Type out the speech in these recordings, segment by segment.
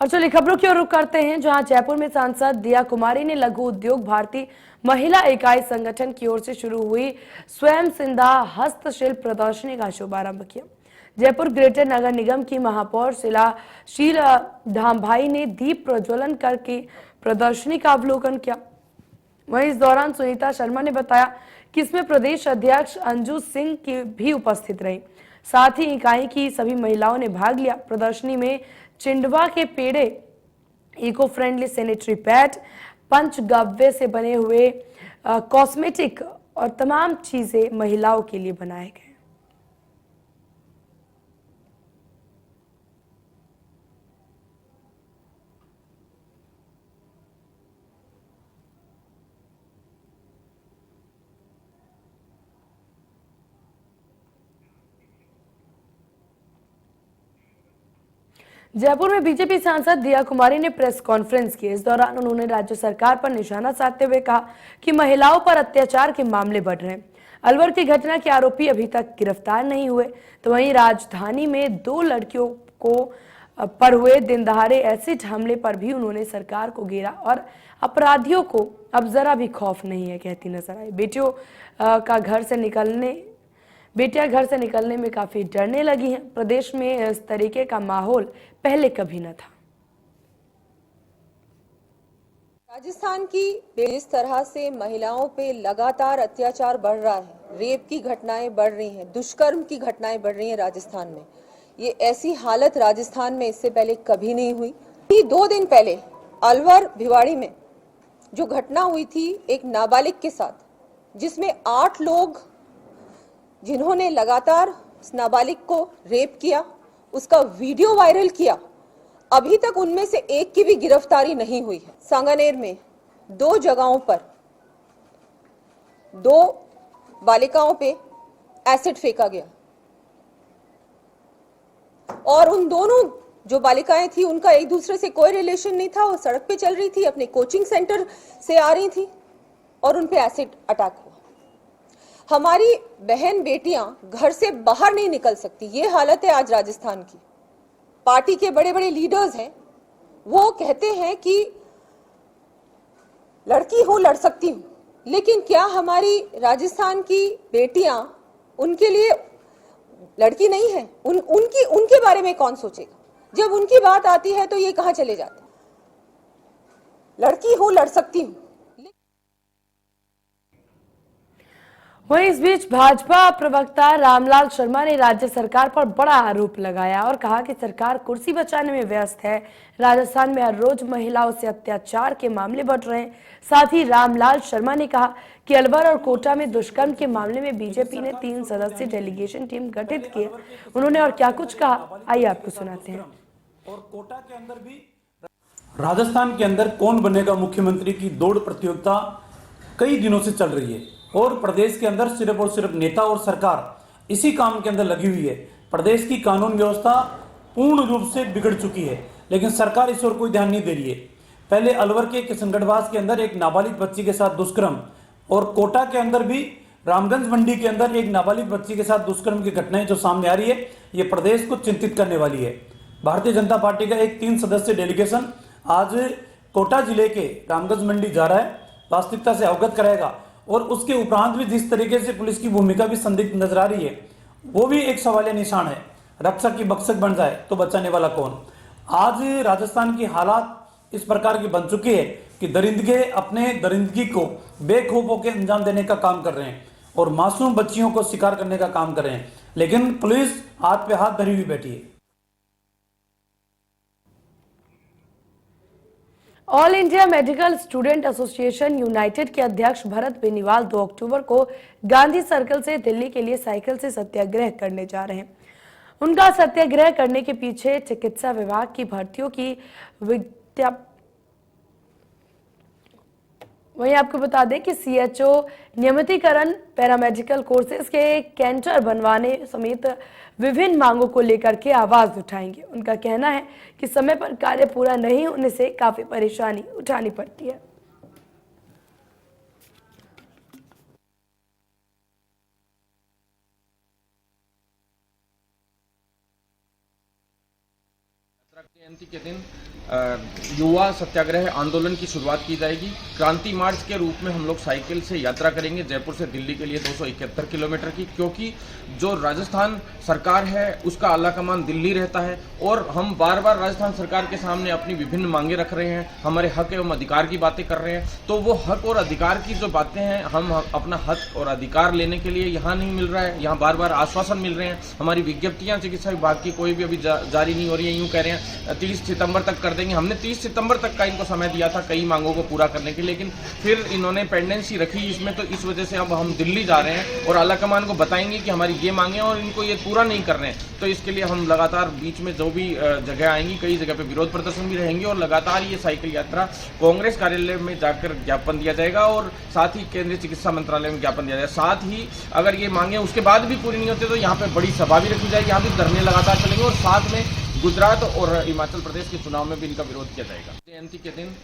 और चलिए खबरों की ओर रुख करते हैं, जहां जयपुर में सांसद दिया कुमारी ने लघु उद्योग भारती महिला इकाई संगठन की ओर से शुरू हुई स्वयं सिंधा हस्तशिल्प प्रदर्शनी का शुभारंभ किया। जयपुर ग्रेटर नगर निगम की महापौर शीला धामभाई ने दीप प्रज्वलन करके प्रदर्शनी का अवलोकन किया। वहीं इस दौरान सुनीता शर्मा ने बताया कि इसमें प्रदेश अध्यक्ष अंजू सिंह की भी उपस्थित रही। साथ ही इकाई की सभी महिलाओं ने भाग लिया। प्रदर्शनी में चिंडवा के पेड़े, इको फ्रेंडली सैनिटरी पैड, पंचगव्य से बने हुए कॉस्मेटिक और तमाम चीजें महिलाओं के लिए बनाए गए। जयपुर में बीजेपी सांसद दिया कुमारी ने प्रेस कॉन्फ्रेंस की। इस दौरान उन्होंने राज्य सरकार पर निशाना साधते हुए कहा कि महिलाओं पर अत्याचार के मामले बढ़ रहे हैं। अलवर की घटना के आरोपी अभी तक गिरफ्तार नहीं हुए, तो वहीं राजधानी में 2 लड़कियों को पर हुए दिन दहाड़े एसिड हमले पर भी उन्होंने सरकार को घेरा और अपराधियों को अब जरा भी खौफ नहीं है कहती नजर आई। बेटियां घर से निकलने में काफी डरने लगी हैं। प्रदेश में इस तरीके का माहौल पहले कभी न था। राजस्थान की जिस तरह से महिलाओं पे लगातार अत्याचार बढ़ रहा है, रेप की घटनाएं बढ़ रही हैं, दुष्कर्म की घटनाएं बढ़ रही हैं राजस्थान में। ये ऐसी हालत राजस्थान में इससे पहले कभी नहीं हुई। 2 दिन पहले अलवर भिवाड़ी में जो घटना हुई थी एक नाबालिग के साथ, जिसमें 8 लोग जिन्होंने लगातार उस नाबालिग को रेप किया, उसका वीडियो वायरल किया, अभी तक उनमें से एक की भी गिरफ्तारी नहीं हुई है। सांगानेर में 2 जगहों पर 2 बालिकाओं पे एसिड फेंका गया और उन दोनों जो बालिकाएं थी उनका एक दूसरे से कोई रिलेशन नहीं था। वो सड़क पे चल रही थी, अपने कोचिंग सेंटर से आ रही थी और उन पे एसिड अटैक हुआ। हमारी बहन बेटियां घर से बाहर नहीं निकल सकती, ये हालत है आज राजस्थान की। पार्टी के बड़े बड़े लीडर्स हैं, वो कहते हैं कि लड़की हो लड़ सकती हूं, लेकिन क्या हमारी राजस्थान की बेटियां उनके लिए लड़की नहीं है? उनके बारे में कौन सोचेगा? जब उनकी बात आती है तो ये कहां चले जाते? लड़की हो लड़ सकती हूं। वहीं इस बीच भाजपा प्रवक्ता रामलाल शर्मा ने राज्य सरकार पर बड़ा आरोप लगाया और कहा कि सरकार कुर्सी बचाने में व्यस्त है। राजस्थान में हर रोज महिलाओं से अत्याचार के मामले बढ़ रहे हैं। साथ ही रामलाल शर्मा ने कहा कि अलवर और कोटा में दुष्कर्म के मामले में बीजेपी ने 3 सदस्यीय डेलीगेशन टीम गठित की है। उन्होंने और क्या कुछ कहा, आइए आपको सुनाते हैं। और कोटा के अंदर भी राजस्थान के अंदर कौन बनेगा मुख्यमंत्री की दौड़ प्रतियोगिता कई दिनों से चल रही है और प्रदेश के अंदर सिर्फ और सिर्फ नेता और सरकार इसी काम के अंदर लगी हुई है। प्रदेश की कानून व्यवस्था पूर्ण रूप से बिगड़ चुकी है, लेकिन सरकार इस ओर कोई ध्यान नहीं दे रही है। पहले अलवर के किशनगढ़वास के अंदर एक नाबालिग बच्ची के साथ दुष्कर्म और कोटा के अंदर भी रामगंज मंडी के अंदर एक नाबालिग बच्ची के साथ दुष्कर्म की घटनाएं जो सामने आ रही है, ये प्रदेश को चिंतित करने वाली है। भारतीय जनता पार्टी का एक 3 सदस्यीय डेलीगेशन आज कोटा जिले के रामगंज मंडी जा रहा है, वास्तविकता से अवगत कराएगा और उसके उपरांत भी जिस तरीके से पुलिस की भूमिका भी संदिग्ध नजर आ रही है, वो भी एक सवालिया निशान है। रक्षक की बक्षक बन जाए तो बचाने वाला कौन? आज राजस्थान की हालात इस प्रकार की बन चुकी है कि दरिंदगे अपने दरिंदगी को बेखौफ होकर अंजाम देने का काम कर रहे हैं और मासूम बच्चियों को शिकार करने का काम कर रहे हैं, लेकिन पुलिस हाथ पे हाथ धरी हुई बैठी है। All India medical student association United के अध्यक्ष भरत बेनीवाल 2 अक्टूबर को गांधी सर्कल से दिल्ली के लिए साइकिल से सत्याग्रह करने जा रहे हैं। उनका सत्याग्रह करने के पीछे चिकित्सा विभाग की भर्तियों की वहीं आपको बता दें कि सीएचओ नियमितीकरण, पैरामेडिकल कोर्सेज के कैंटर बनवाने समेत विभिन्न मांगों को लेकर के आवाज उठाएंगे। उनका कहना है कि समय पर कार्य पूरा नहीं होने से काफी परेशानी उठानी पड़ती है। जयंती के दिन युवा सत्याग्रह आंदोलन की शुरुआत की जाएगी। क्रांति मार्च के रूप में हम लोग साइकिल से यात्रा करेंगे जयपुर से दिल्ली के लिए 271 किलोमीटर की, क्योंकि जो राजस्थान सरकार है उसका आला कमान दिल्ली रहता है और हम बार बार राजस्थान सरकार के सामने अपनी विभिन्न मांगे रख रहे हैं, हमारे हक एवं अधिकार की बातें कर रहे हैं। तो वो हक और अधिकार की जो बातें हैं, हम अपना हक और अधिकार लेने के लिए यहाँ नहीं मिल रहा है, यहाँ बार बार आश्वासन मिल रहे हैं। हमारी विज्ञप्तियां चिकित्सा विभाग की कोई भी अभी जारी नहीं हो रही है। यूं कह रहे हैं 30 सितंबर तक कर देंगे। हमने 30 सितंबर तक का इनको समय दिया था कई मांगों को पूरा करने के लिए, लेकिन फिर इन्होंने पेंडेंसी रखी इसमें, तो इस वजह से अब हम दिल्ली जा रहे हैं और आला कमान को बताएंगे कि हमारी ये मांगे और इनको ये पूरा नहीं कर रहे हैं। तो इसके लिए हम लगातार बीच में जो भी जगह आएंगी, कई जगह पे विरोध प्रदर्शन भी रहेंगे और लगातार ये साइकिल यात्रा कांग्रेस कार्यालय में जाकर ज्ञापन दिया जाएगा और साथ ही केंद्रीय चिकित्सा मंत्रालय में ज्ञापन दिया जाएगा। साथ ही अगर ये मांगे उसके बाद भी पूरी नहीं होती तो यहाँ पे बड़ी सभा भी रखी जाएगी, यहाँ भी धरने लगातार चलेंगे और साथ में गुजरात और हिमाचल प्रदेश के चुनाव में भी इनका विरोध किया जाएगा। जयंती के दिन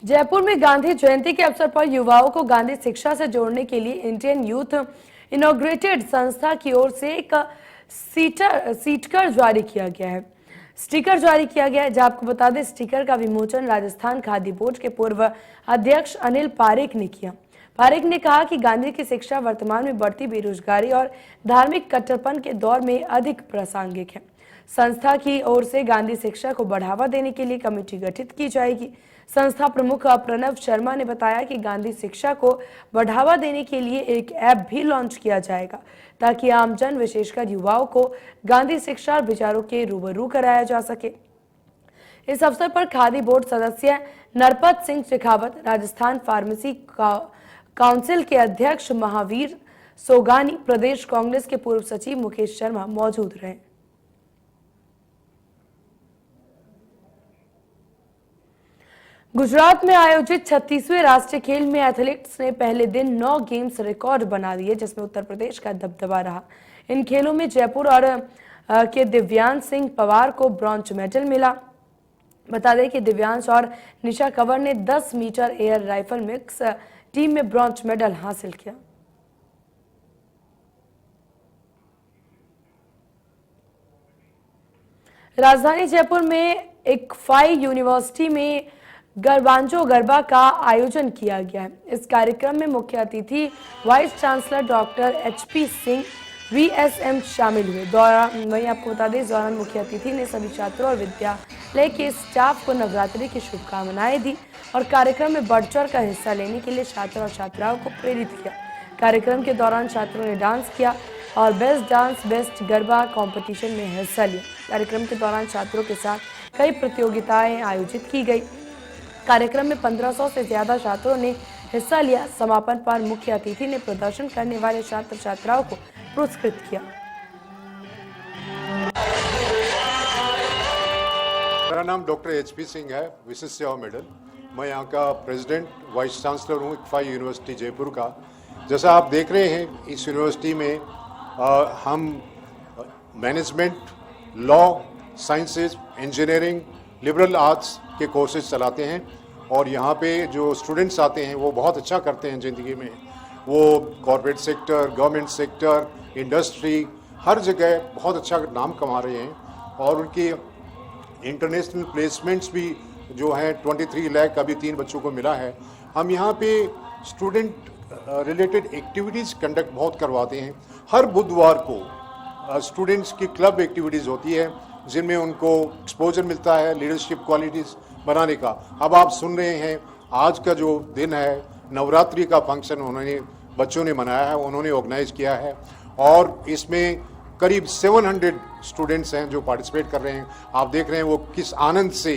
जयपुर में गांधी जयंती के अवसर पर युवाओं को गांधी शिक्षा से जोड़ने के लिए इंडियन यूथ इनॉग्रेटेड संस्था की ओर से एक स्टिकर जारी किया गया है। जब आपको बता दें, स्टिकर का विमोचन राजस्थान खादी बोर्ड के पूर्व अध्यक्ष अनिल पारेख ने किया। पारेख ने कहा कि गांधी की शिक्षा वर्तमान में बढ़ती बेरोजगारी और धार्मिक कट्टरपन के दौर में अधिक प्रासंगिक है। संस्था की ओर से गांधी शिक्षा को बढ़ावा देने के लिए कमेटी गठित की जाएगी। संस्था प्रमुख प्रणव शर्मा ने बताया कि गांधी शिक्षा को बढ़ावा देने के लिए एक ऐप भी लॉन्च किया जाएगा ताकि आमजन विशेषकर युवाओं को गांधी शिक्षा और विचारों के रूबरू कराया जा सके। इस अवसर पर खादी बोर्ड सदस्य नरपत सिंह शेखावत, राजस्थान फार्मेसी काउंसिल के अध्यक्ष महावीर सोगानी, प्रदेश कांग्रेस के पूर्व सचिव मुकेश शर्मा मौजूद रहे। गुजरात में आयोजित 36वें राष्ट्रीय खेल में एथलीट्स ने पहले दिन 9 गेम्स रिकॉर्ड बना दिए, जिसमें उत्तर प्रदेश का दबदबा रहा। इन खेलों में जयपुर और के दिव्यांश सिंह पवार को ब्रॉन्ज मेडल मिला। बता दें कि दिव्यांश और निशा कंवर ने 10 metre air rifle mix team में ब्रॉन्ज मेडल हासिल किया। राजधानी जयपुर में एक फाई यूनिवर्सिटी में गरबांजो गरबा का आयोजन किया गया है। इस कार्यक्रम में मुख्य अतिथि vice chancellor doctor HP Singh VSM शामिल हुए। वहीं आपको बता दें, इस दौरान मुख्य अतिथि ने सभी छात्रों और विद्यालय के स्टाफ को नवरात्रि की शुभकामनाएं दी और कार्यक्रम में बढ़ चढ़ कर हिस्सा लेने के लिए छात्र और छात्राओं को प्रेरित किया। कार्यक्रम के दौरान छात्रों ने डांस किया और best dance best garba competition में हिस्सा लिया। कार्यक्रम के दौरान छात्रों के साथ कई प्रतियोगिताएं आयोजित की गई। कार्यक्रम में 1500 से ज्यादा छात्रों ने हिस्सा लिया। समापन पर मुख्य अतिथि ने प्रदर्शन करने वाले छात्र छात्राओं को पुरस्कृत किया। मेरा नाम डॉक्टर HP सिंह है, विशिष्ट सेवा मेडल। मैं यहाँ का प्रेसिडेंट वाइस चांसलर हूँ इक्फा यूनिवर्सिटी जयपुर का। जैसा आप देख रहे हैं, इस यूनिवर्सिटी में हम management, law, sciences, engineering, liberal arts के कोर्सेज चलाते हैं और यहाँ पे जो स्टूडेंट्स आते हैं वो बहुत अच्छा करते हैं ज़िंदगी में। वो corporate sector, government sector, industry, हर जगह बहुत अच्छा नाम कमा रहे हैं और उनकी इंटरनेशनल प्लेसमेंट्स भी जो हैं 23 लाख अभी 3 बच्चों को मिला है। हम यहाँ पे स्टूडेंट रिलेटेड एक्टिविटीज़ कंडक्ट बहुत करवाते हैं। हर बुधवार को स्टूडेंट्स की क्लब एक्टिविटीज़ होती है जिनमें उनको एक्सपोजर मिलता है लीडरशिप क्वालिटीज़ बनाने का। अब आप सुन रहे हैं, आज का जो दिन है नवरात्रि का फंक्शन उन्होंने बच्चों ने मनाया है, उन्होंने ऑर्गेनाइज किया है और इसमें करीब 700 स्टूडेंट्स हैं जो पार्टिसिपेट कर रहे हैं। आप देख रहे हैं वो किस आनंद से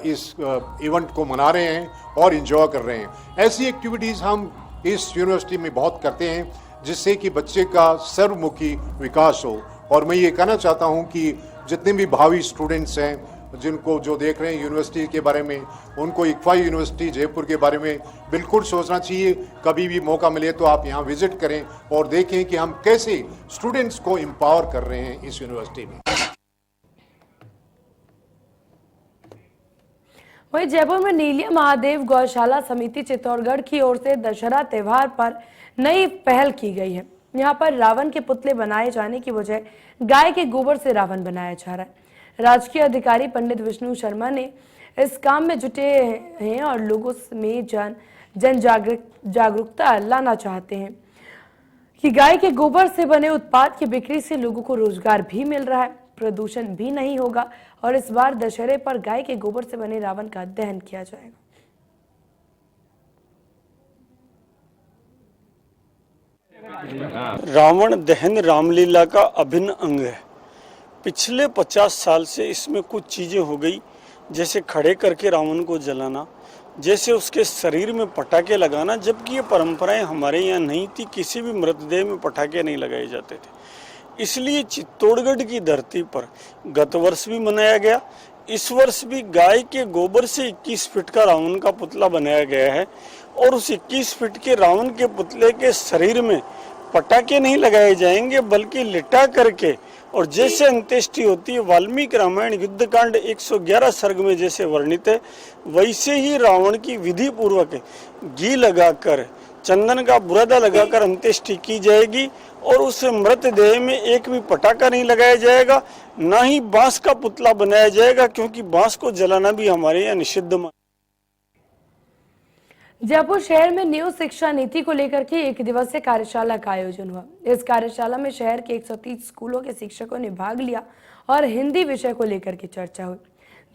इस इवेंट को मना रहे हैं और इन्जॉय कर रहे हैं। ऐसी एक्टिविटीज़ हम इस यूनिवर्सिटी में बहुत करते हैं जिससे कि बच्चे का सर्वमुखी विकास हो। और मैं ये कहना चाहता हूँ कि जितने भी भावी स्टूडेंट्स हैं जिनको जो देख रहे हैं यूनिवर्सिटी के बारे में, उनको इक्फा यूनिवर्सिटी जयपुर के बारे में बिल्कुल सोचना चाहिए। कभी भी मौका मिले तो आप यहाँ विजिट करें और देखें कि हम कैसे स्टूडेंट्स को एम्पावर कर रहे हैं इस यूनिवर्सिटी में। वहीं जयपुर में नीलिया महादेव गौशाला समिति चित्तौड़गढ़ की ओर से दशहरा त्योहार पर नई पहल की गई है। यहाँ पर रावण के पुतले बनाए जाने की बजाय गाय के गोबर से रावण बनाया जा रहा है। राजकीय अधिकारी पंडित विष्णु शर्मा ने इस काम में जुटे हैं और लोगों में जन जागरूकता लाना चाहते हैं कि गाय के गोबर से बने उत्पाद की बिक्री से लोगों को रोजगार भी मिल रहा है, प्रदूषण भी नहीं होगा और इस बार दशहरे पर गाय के गोबर से बने रावण का दहन किया जाएगा। रावण दहन रामलीला का अभिन्न अंग है। पिछले 50 साल से इसमें कुछ चीजें हो गई, जैसे खड़े करके रावण को जलाना, जैसे उसके शरीर में पटाखे लगाना, जबकि ये परंपराएं हमारे यहाँ नहीं थी। किसी भी मृतदेह में पटाखे नहीं लगाए जाते थे। इसलिए चित्तौड़गढ़ की धरती पर गत वर्ष भी मनाया गया। इस वर्ष भी गाय के गोबर से 21 फीट का रावण का पुतला बनाया गया है और उस 21 फीट के रावण के पुतले के शरीर में पटाखे नहीं लगाए जाएंगे, बल्कि लिटा करके और जैसे अंत्येष्टि होती है वाल्मीकि रामायण युद्धकांड 111 सर्ग में जैसे वर्णित है, वैसे ही रावण की विधि पूर्वक घी लगाकर, चंदन का बुरादा लगाकर अंत्येष्टि की जाएगी और उस मृतदेह में एक भी पटाखा नहीं लगाया जाएगा, ना ही बांस का पुतला बनाया जाएगा, क्योंकि बांस को जलाना भी हमारे यहाँ निषिद्ध। जयपुर शहर में न्यू शिक्षा नीति को लेकर के एक दिवसीय कार्यशाला का आयोजन हुआ। इस कार्यशाला में शहर के 130 स्कूलों के शिक्षकों ने भाग लिया और हिंदी विषय को लेकर के चर्चा हुई।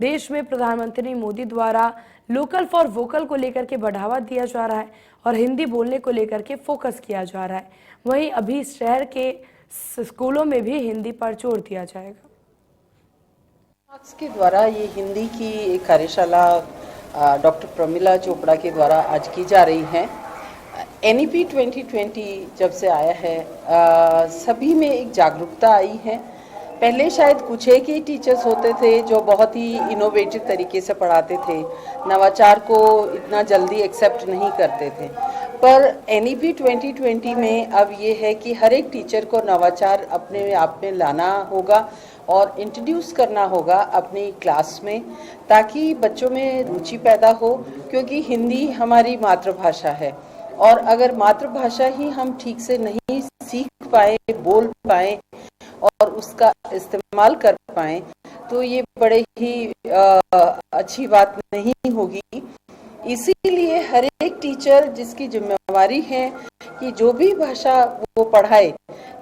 देश में प्रधानमंत्री मोदी द्वारा लोकल फॉर वोकल को लेकर के बढ़ावा दिया जा रहा है और हिंदी बोलने को लेकर के फोकस किया जा रहा है। वहीं अभी शहर के स्कूलों में भी हिंदी पर जोर दिया जाएगा। के द्वारा ये हिंदी की कार्यशाला डॉक्टर प्रमिला चोपड़ा के द्वारा आज की जा रही है। NEP 2020 जब से आया है सभी में एक जागरूकता आई है। पहले शायद कुछ एक ही टीचर्स होते थे जो बहुत ही इनोवेटिव तरीके से पढ़ाते थे, नवाचार को इतना जल्दी एक्सेप्ट नहीं करते थे, पर NEP 2020 में अब ये है कि हर एक टीचर को नवाचार अपने आप में लाना होगा और इंट्रोड्यूस करना होगा अपनी क्लास में, ताकि बच्चों में रुचि पैदा हो, क्योंकि हिंदी हमारी मातृभाषा है और अगर मातृभाषा ही हम ठीक से नहीं सीख पाए, बोल पाए और उसका इस्तेमाल कर पाए तो ये बड़े ही अच्छी बात नहीं होगी। इसीलिए हर एक टीचर जिसकी जिम्मेवारी है कि जो भी भाषा वो पढ़ाए,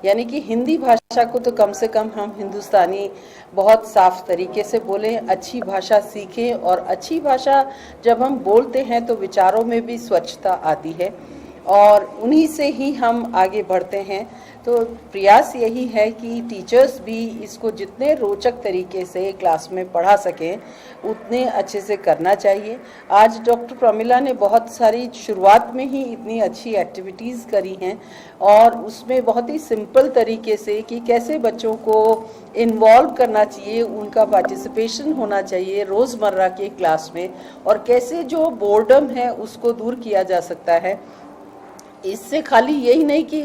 यानी कि हिंदी भाषा को तो कम से कम हम हिंदुस्तानी बहुत साफ तरीके से बोलें, अच्छी भाषा सीखें और अच्छी भाषा जब हम बोलते हैं तो विचारों में भी स्वच्छता आती है और उन्हीं से ही हम आगे बढ़ते हैं। तो प्रयास यही है कि टीचर्स भी इसको जितने रोचक तरीके से क्लास में पढ़ा सकें उतने अच्छे से करना चाहिए। आज डॉक्टर प्रमिला ने बहुत सारी शुरुआत में ही इतनी अच्छी एक्टिविटीज़ करी हैं और उसमें बहुत ही सिंपल तरीके से कि कैसे बच्चों को इन्वॉल्व करना चाहिए, उनका पार्टिसिपेशन होना चाहिए रोज़मर्रा के क्लास में और कैसे जो बोर्डम है उसको दूर किया जा सकता है। इससे खाली यही नहीं कि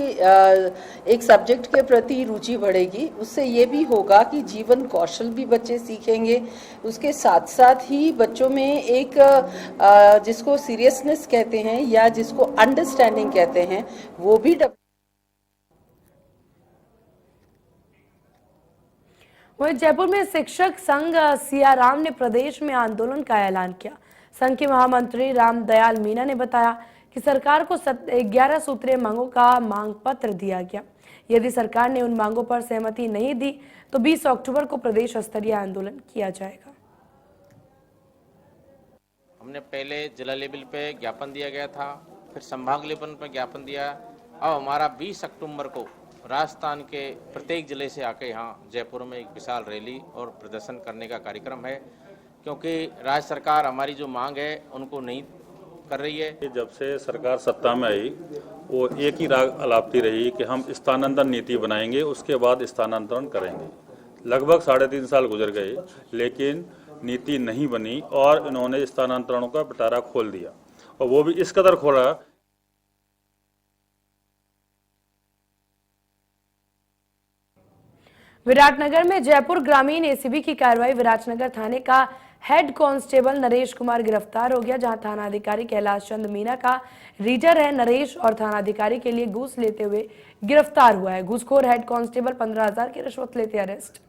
एक सब्जेक्ट के प्रति रुचि बढ़ेगी, उससे ये भी होगा कि जीवन कौशल भी बच्चे सीखेंगे। उसके साथ साथ ही बच्चों में एक जिसको सीरियसनेस कहते हैं या जिसको अंडरस्टैंडिंग कहते हैं वो भी वहीं जयपुर में शिक्षक संघ सियाराम ने प्रदेश में आंदोलन का ऐलान किया। संघ के महामंत्री रामदयाल मीना ने बताया कि सरकार को 11 सूत्रीय मांगों का मांग पत्र दिया गया। यदि सरकार ने उन मांगों पर सहमति नहीं दी तो 20 अक्टूबर को प्रदेश स्तरीय आंदोलन किया जाएगा। हमने पहले जिला लेवल पे ज्ञापन दिया गया था, फिर संभाग लेवल पर ज्ञापन दिया। अब हमारा 20 अक्टूबर को राजस्थान के प्रत्येक जिले से आके यहाँ जयपुर में एक विशाल रैली और प्रदर्शन करने का कार्यक्रम है, क्योंकि राज्य सरकार हमारी जो मांग है उनको नहीं कर रही है। जब से सरकार सत्ता में आई वो एक ही राग अलापती रही कि हम स्थानांतरण नीति बनाएंगे, उसके बाद स्थानांतरण करेंगे। लगभग 3.5 साल गुजर गए लेकिन नीति नहीं बनी और इन्होंने स्थानांतरणों का पिटारा खोल दिया और वो भी इस कदर खोला। विराटनगर में जयपुर ग्रामीण ACB की कार्रवाई विराटनगर थाने का हेड कांस्टेबल नरेश कुमार गिरफ्तार हो गया, जहां थानाधिकारी कैलाश चंद मीना का रीडर है नरेश और थानाधिकारी के लिए घूस लेते हुए गिरफ्तार हुआ है। घूसखोर हेड कांस्टेबल 15,000 की रिश्वत लेते अरेस्ट।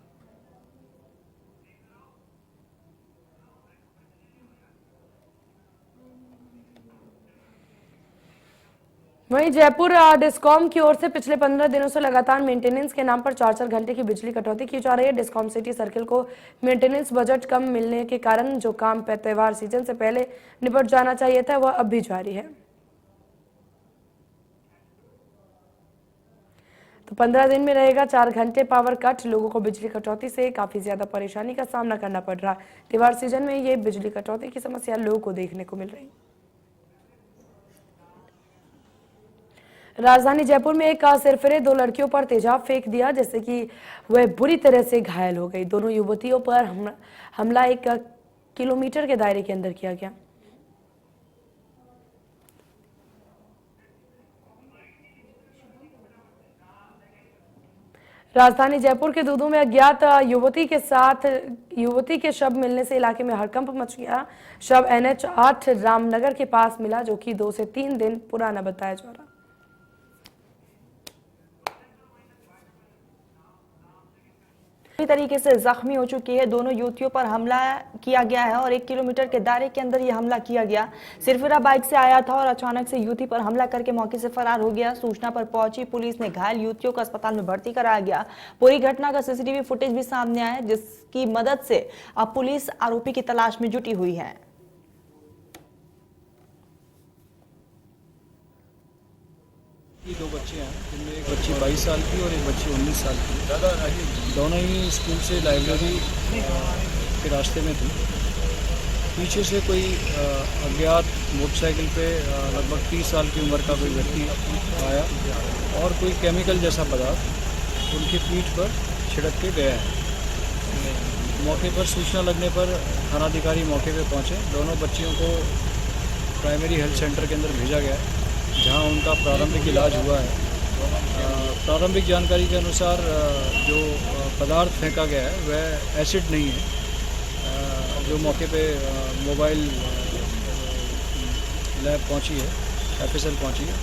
वहीं जयपुर डिस्कॉम की ओर से पिछले 15 दिनों से लगातार मेंटेनेंस के नाम पर 4-4 घंटे की बिजली कटौती की जा रही है। डिस्कॉम सिटी सर्किल को मेंटेनेंस बजट कम मिलने के कारण जो काम त्योहार सीजन से पहले निपट जाना चाहिए था वह अब भी जारी है। तो 15 दिन में रहेगा 4 घंटे पावर कट। लोगों को बिजली कटौती से काफी ज्यादा परेशानी का सामना करना पड़ रहा है। त्योहार सीजन में ये बिजली कटौती की समस्या लोगों को देखने को मिल रही। राजधानी जयपुर में एक सिरफिरे 2 लड़कियों पर तेजाब फेंक दिया, जैसे कि वह बुरी तरह से घायल हो गई। दोनों युवतियों पर हमला 1 किलोमीटर के दायरे के अंदर किया गया। राजधानी जयपुर के दूदू में अज्ञात युवती के शव मिलने से इलाके में हड़कंप मच गया। शव NH 8 रामनगर के पास मिला, जो कि 2 से 3 दिन पुराना बताया जा रहा। पूरी तरीके से जख्मी हो चुकी है। दोनों युवतियों पर हमला किया गया है और 1 किलोमीटर के दायरे के अंदर यह हमला किया गया। सिरफिरा बाइक से आया था और अचानक से युवती पर हमला करके मौके से फरार हो गया। सूचना पर पहुंची पुलिस ने घायल युवतियों को अस्पताल में भर्ती कराया गया। पूरी घटना का CCTV फुटेज भी सामने आया, जिसकी मदद से अब पुलिस आरोपी की तलाश में जुटी हुई है। दो बच्चे हैं, जिनमें एक बच्ची 22 साल की और एक बच्ची 19 साल की। दोनों ही स्कूल से लाइब्रेरी के रास्ते में थी। पीछे से कोई अज्ञात मोटरसाइकिल पे लगभग 30 साल की उम्र का कोई व्यक्ति आया और कोई केमिकल जैसा पदार्थ उनकी पीठ पर छिड़क के गया है। मौके पर सूचना लगने पर थानाधिकारी मौके पर पहुंचे। दोनों बच्चियों को प्राइमरी हेल्थ सेंटर के अंदर भेजा गया है, जहां उनका प्रारंभिक इलाज हुआ है। प्रारंभिक जानकारी के अनुसार जो पदार्थ फेंका गया है वह एसिड नहीं है। जो मौके पे मोबाइल लैब पहुंची है, FSL पहुंची है,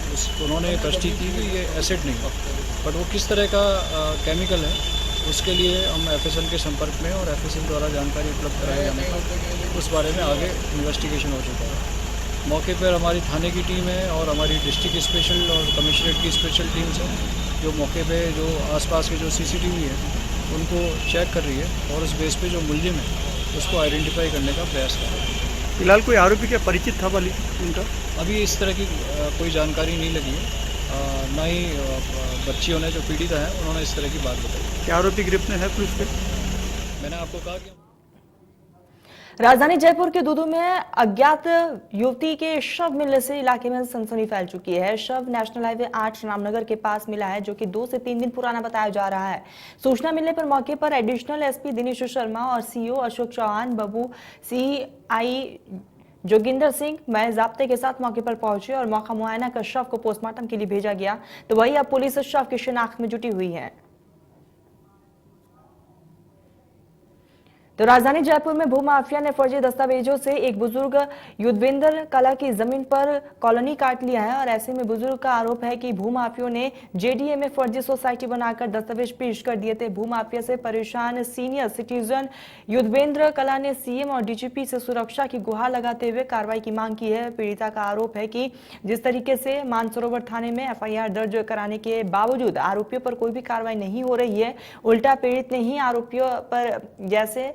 उन्होंने पुष्टि की कि ये एसिड नहीं है, बट वो किस तरह का केमिकल है उसके लिए हम FSL के संपर्क में और FSL द्वारा जानकारी उपलब्ध कराए जाने पर उस बारे में आगे इन्वेस्टिगेशन हो चुका है। मौके पर हमारी थाने की टीम है और हमारी डिस्ट्रिक्ट स्पेशल और कमिश्नरेट की स्पेशल टीम्स हैं, जो मौके पे जो आसपास के जो CCTV है उनको चेक कर रही है और उस बेस पे जो मुलजिम है उसको आइडेंटिफाई करने का प्रयास कर रही है। फिलहाल कोई आरोपी क्या परिचित था वाली उनका? अभी इस तरह की कोई जानकारी नहीं लगी है। ना ही बच्चियों ने जो पीड़ित हैं उन्होंने इस तरह की बात बताई। क्या आरोपी गिरफ्त में है पुलिस पे? मैंने आपको कहा कि राजधानी जयपुर के दूदू में अज्ञात युवती के शव मिलने से इलाके में सनसनी फैल चुकी है। शव नेशनल हाईवे 8 रामनगर के पास मिला है, जो कि 2 से 3 दिन पुराना बताया जा रहा है। सूचना मिलने पर मौके पर एडिशनल SP दिनेश शर्मा और CO अशोक चौहान, बबू CI जोगिंदर सिंह मैं जाब्ते के साथ मौके पर पहुंचे और मौका मुआयना कर शव को पोस्टमार्टम के लिए भेजा गया। तो वही अब पुलिस शव की शिनाख्त में जुटी हुई है। तो राजधानी जयपुर में भूमाफिया ने फर्जी दस्तावेजों से एक बुजुर्ग युद्धवेंद्र कला की जमीन पर कॉलोनी काट लिया है और ऐसे में बुजुर्ग का आरोप है कि भूमाफियों ने JDA में फर्जी सोसाइटी बनाकर दस्तावेज पेश कर दिए थे। भूमाफिया से परेशान सीनियर सिटीजन युद्धवेंद्र कला ने CM और DGP से सुरक्षा की गुहार लगाते हुए कार्रवाई की मांग की है। पीड़िता का आरोप है कि जिस तरीके से मानसरोवर थाने में FIR दर्ज कराने के बावजूद आरोपियों पर कोई भी कार्रवाई नहीं हो रही है, उल्टा पीड़ित ने ही आरोपियों पर जैसे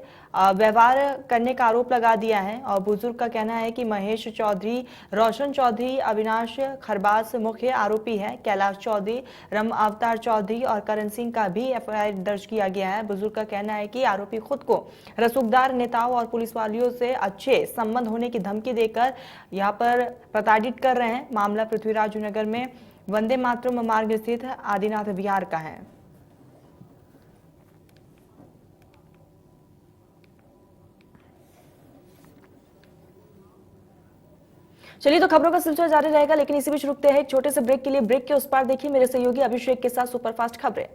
व्यवहार करने का आरोप लगा दिया है। और बुजुर्ग का कहना है कि महेश चौधरी, रोशन चौधरी, अविनाश खरबास मुख्य आरोपी है। कैलाश चौधरी, रम अवतार चौधरी और करण सिंह का भी FIR दर्ज किया गया है। बुजुर्ग का कहना है कि आरोपी खुद को रसूखदार नेताओं और पुलिस वालियों से अच्छे संबंध होने की धमकी देकर यहाँ पर प्रताड़ित कर रहे हैं। मामला पृथ्वीराज नगर में वंदे मातरम मार्ग स्थित आदिनाथ विहार का है। चलिए तो खबरों का सिलसिला जारी रहेगा, लेकिन इसी बीच रुकते हैं एक छोटे से ब्रेक के लिए। ब्रेक के उस पार देखिए मेरे सहयोगी अभिषेक के साथ सुपरफास्ट खबरें।